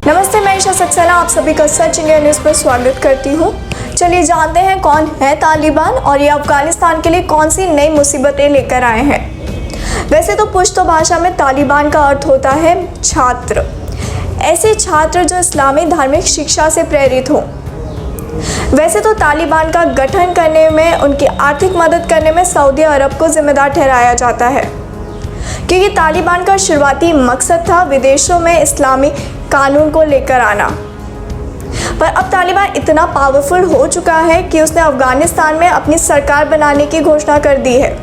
नमस्ते, मैं ईशा सक्सेना आप सभी का सच इंडिया न्यूज़ पर स्वागत करती हूँ। चलिए जानते हैं कौन है तालिबान और ये अफगानिस्तान के लिए कौन सी नई मुसीबतें लेकर आए हैं। वैसे तो पुश्तो भाषा में तालिबान का अर्थ होता है छात्र, ऐसे छात्र जो इस्लामी धार्मिक शिक्षा से प्रेरित हों। वैसे तो तालिबान का गठन करने में, उनकी आर्थिक मदद करने में सऊदी अरब को जिम्मेदार ठहराया जाता है, क्योंकि तालिबान का शुरुआती मकसद था विदेशों में इस्लामी कानून को लेकर आना। पर अब तालिबान इतना पावरफुल हो चुका है कि उसने अफगानिस्तान में अपनी सरकार बनाने की घोषणा कर दी है।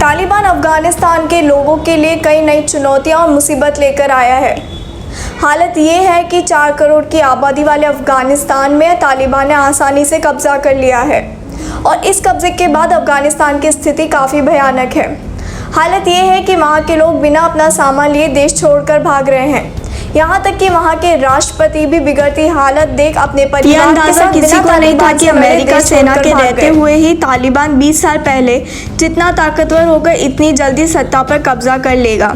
तालिबान अफगानिस्तान के लोगों के लिए कई नई चुनौतियां और मुसीबत लेकर आया है। हालत ये है कि 4 करोड़ की आबादी वाले अफगानिस्तान में तालिबान ने आसानी से कब्जा कर लिया है और इस कब्जे के बाद अफगानिस्तान की स्थिति काफ़ी भयानक है। हालत ये है कि वहाँ के लोग बिना अपना सामान लिए देश छोड़कर भाग रहे हैं। यहाँ तक कि वहाँ के राष्ट्रपति भी बिगड़ती हालत देख अपने परिवार के साथ किसी को नहीं था कि अमेरिका सेना के रहते हुए ही तालिबान 20 साल पहले जितना ताकतवर होकर इतनी जल्दी सत्ता पर कब्जा कर लेगा।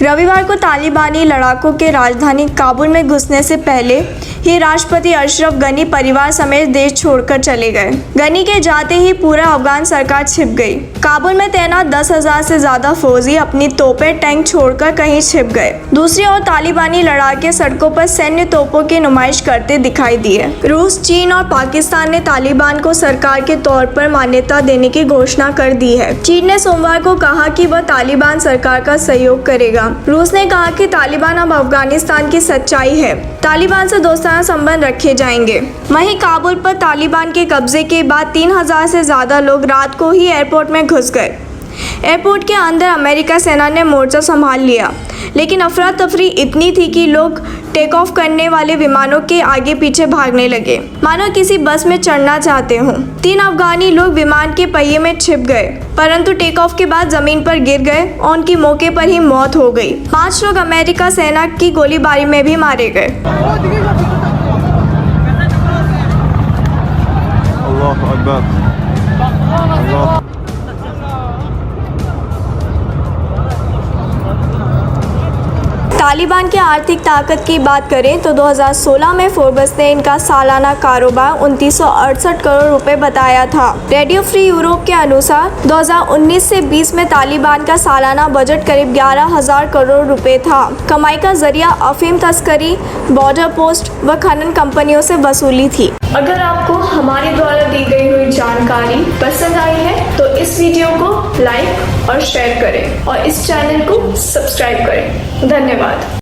रविवार को तालिबानी लड़ाकों के राजधानी काबुल में घुसने से पहले ही राष्ट्रपति अशरफ गनी परिवार समेत देश छोड़कर चले गए। गनी के जाते ही पूरा अफगान सरकार छिप गई। काबुल में तैनात 10,000 से ज्यादा फौजी अपनी तोपें टैंक छोड़कर कहीं छिप गए। दूसरी ओर तालिबानी लड़ाके सड़कों पर सैन्य तोपों की नुमाइश करते दिखाई दिए। रूस, चीन और पाकिस्तान ने तालिबान को सरकार के तौर पर मान्यता देने की घोषणा कर दी है। चीन ने सोमवार को कहा कि वह तालिबान सरकार का सहयोग करेगा। रूस ने कहा कि तालिबान अब अफगानिस्तान की सच्चाई है, तालिबान से दोस्ताना संबंध रखे जाएंगे। वहीं काबुल पर तालिबान के कब्जे के बाद 3,000 से ज्यादा लोग रात को ही एयरपोर्ट में घुस गए। एयरपोर्ट के अंदर अमेरिका सेना ने मोर्चा संभाल लिया, लेकिन अफरा तफरी इतनी थी कि लोग टेक ऑफ करने वाले विमानों के आगे पीछे भागने लगे, मानो किसी बस में चढ़ना चाहते हों। 3 अफगानी लोग विमान के पहिए में छिप गए, परंतु टेक ऑफ के बाद जमीन पर गिर गए और उनकी मौके पर ही मौत हो गई। 5 लोग अमेरिका सेना की गोलीबारी में भी मारे गए। अल्लाहु अकबर। तालिबान की आर्थिक ताकत की बात करें तो 2016 में फोर्ब्स ने इनका सालाना कारोबार 2968 करोड़ रुपए बताया था। रेडियो फ्री यूरोप के अनुसार 2019 से 20 में तालिबान का सालाना बजट करीब 11,000 करोड़ रुपए था। कमाई का जरिया अफीम तस्करी, बॉर्डर पोस्ट व खनन कंपनियों से वसूली थी। अगर आपको हमारे द्वारा दी गई हुई जानकारी पसंद आई है तो इस वीडियो को लाइक और शेयर करें और इस चैनल को सब्सक्राइब करें। धन्यवाद।